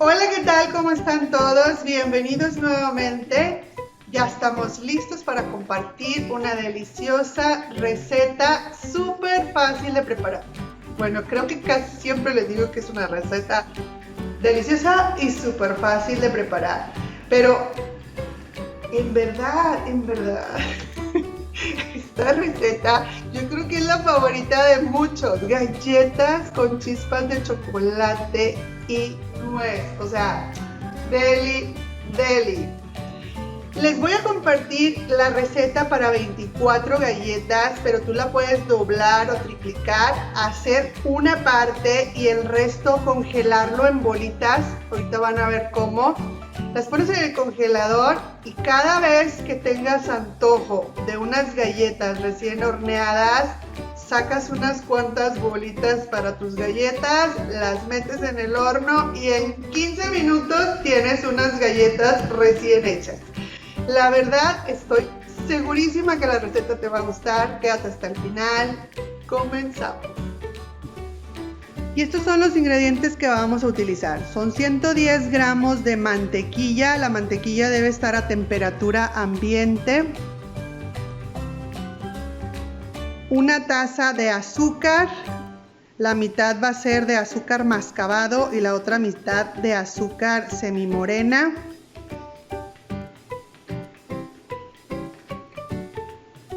Hola, ¿qué tal? ¿Cómo están todos? Bienvenidos nuevamente. Ya estamos listos para compartir una deliciosa receta súper fácil de preparar. Bueno, creo que casi siempre les digo que es una receta deliciosa y súper fácil de preparar. Pero en verdad, esta receta yo creo que es la favorita de muchos. Galletas con chispas de chocolate y nuez. O sea, deli. Les voy a compartir la receta para 24 galletas, pero tú la puedes doblar o triplicar, hacer una parte y el resto congelarlo en bolitas. Ahorita van a ver cómo. Las pones en el congelador y cada vez que tengas antojo de unas galletas recién horneadas, sacas unas cuantas bolitas para tus galletas, las metes en el horno y en 15 minutos tienes unas galletas recién hechas. La verdad, estoy segurísima que la receta te va a gustar. Quédate hasta el final. Comenzamos. Y estos son los ingredientes que vamos a utilizar. Son 110 gramos de mantequilla. La mantequilla debe estar a temperatura ambiente. Una taza de azúcar. La mitad va a ser de azúcar mascabado y la otra mitad de azúcar semimorena.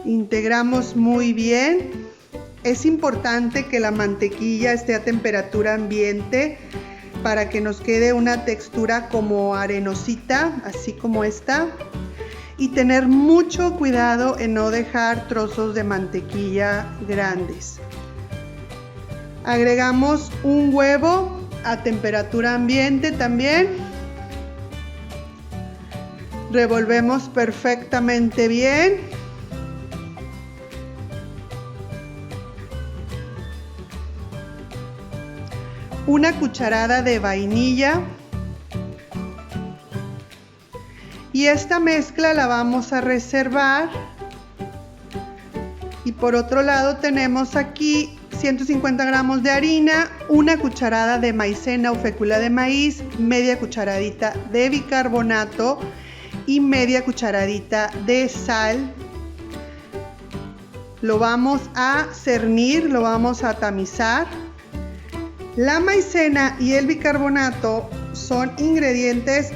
Integramos muy bien. Es importante que la mantequilla esté a temperatura ambiente para que nos quede una textura como arenosita, así como esta. Y tener mucho cuidado en no dejar trozos de mantequilla grandes. Agregamos un huevo a temperatura ambiente también. Revolvemos perfectamente bien. Una cucharada de vainilla y esta mezcla la vamos a reservar. Y por otro lado tenemos aquí 150 gramos de harina, una cucharada de maicena o fécula de maíz, media cucharadita de bicarbonato y media cucharadita de sal. Lo vamos a cernir, lo vamos a tamizar. La maicena y el bicarbonato son ingredientes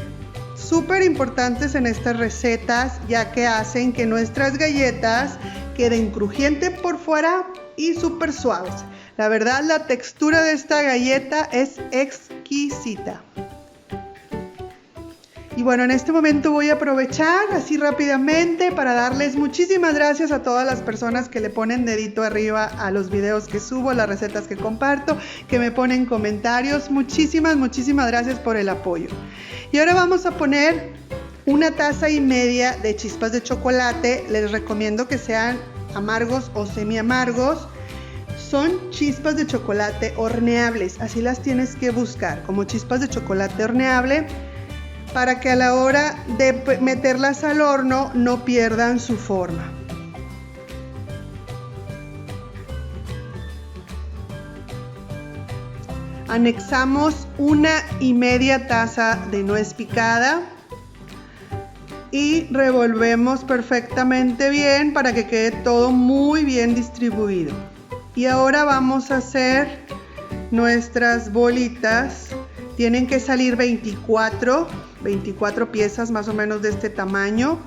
súper importantes en estas recetas, ya que hacen que nuestras galletas queden crujientes por fuera y súper suaves. La verdad, la textura de esta galleta es exquisita. Y bueno, en este momento voy a aprovechar así rápidamente para darles muchísimas gracias a todas las personas que le ponen dedito arriba a los videos que subo, las recetas que comparto, que me ponen comentarios. Muchísimas gracias por el apoyo. Y ahora vamos a poner una taza y media de chispas de chocolate. Les recomiendo que sean amargos o semi amargos. Son chispas de chocolate horneables, así las tienes que buscar, como chispas de chocolate horneable, para que a la hora de meterlas al horno no pierdan su forma. Anexamos una y media taza de nuez picada y revolvemos perfectamente bien para que quede todo muy bien distribuido. Y ahora vamos a hacer nuestras bolitas. Tienen que salir 24 piezas más o menos de este tamaño.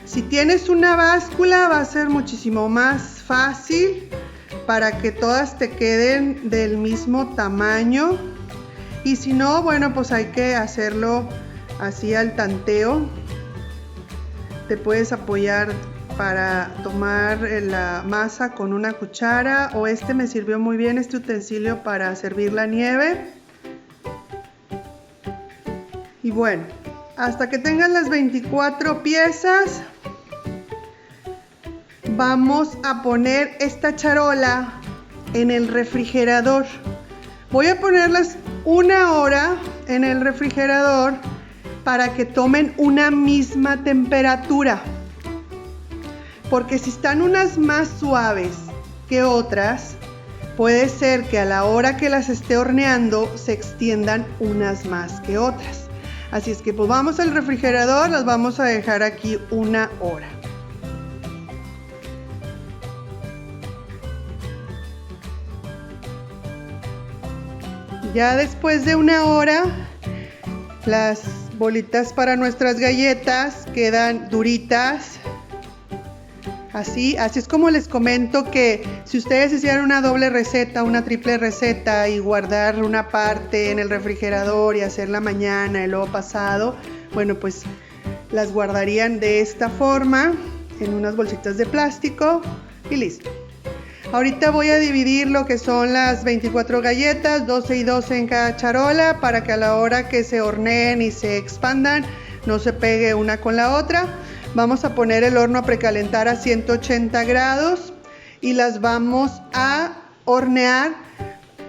Si tienes una báscula va a ser muchísimo más fácil para que todas te queden del mismo tamaño. Y si no, bueno, pues hay que hacerlo así al tanteo. Te puedes apoyar para tomar la masa con una cuchara, o este me sirvió muy bien, este utensilio, para servir la nieve. Y bueno, hasta que tengan las 24 piezas, vamos a poner esta charola en el refrigerador. Voy a ponerlas una hora en el refrigerador para que tomen una misma temperatura. Porque si están unas más suaves que otras, puede ser que a la hora que las esté horneando se extiendan unas más que otras. Así es que pues vamos al refrigerador, las vamos a dejar aquí 1 hora. Ya después de 1 hora, las bolitas para nuestras galletas quedan duritas. Así es como les comento que si ustedes hicieran una doble receta, una triple receta y guardar una parte en el refrigerador y hacerla mañana y luego pasado, bueno, pues las guardarían de esta forma en unas bolsitas de plástico y listo. Ahorita voy a dividir lo que son las 24 galletas, 12 y 12 en cada charola, para que a la hora que se horneen y se expandan no se pegue una con la otra. Vamos a poner el horno a precalentar a 180 grados y las vamos a hornear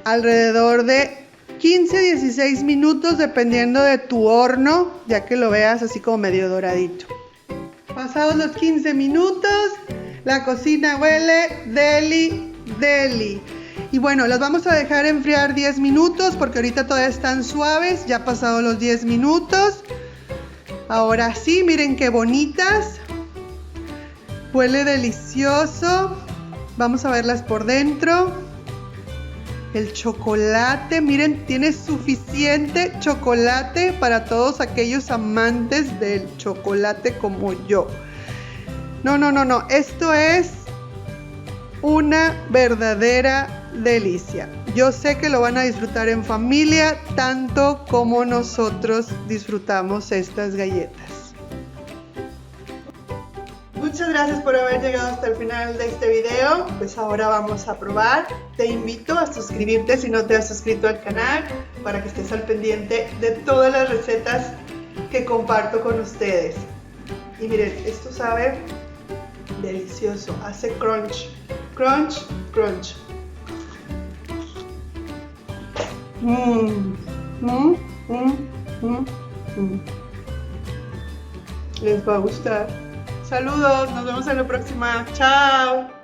alrededor de 15-16 minutos dependiendo de tu horno, ya que lo veas así como medio doradito. Pasados los 15 minutos, la cocina huele deli, deli. Y bueno, las vamos a dejar enfriar 10 minutos porque ahorita todavía están suaves, ya pasados los 10 minutos. Ahora sí, miren qué bonitas. Huele delicioso. Vamos a verlas por dentro. El chocolate, miren, tiene suficiente chocolate para todos aquellos amantes del chocolate como yo. No, esto es una verdadera delicia. Yo sé que lo van a disfrutar en familia, tanto como nosotros disfrutamos estas galletas. Muchas gracias por haber llegado hasta el final de este video. Pues ahora vamos a probar. Te invito a suscribirte si no te has suscrito al canal para que estés al pendiente de todas las recetas que comparto con ustedes. Y miren, esto sabe delicioso, hace crunch, crunch, crunch. Les va a gustar. Saludos, nos vemos en la próxima. Chao.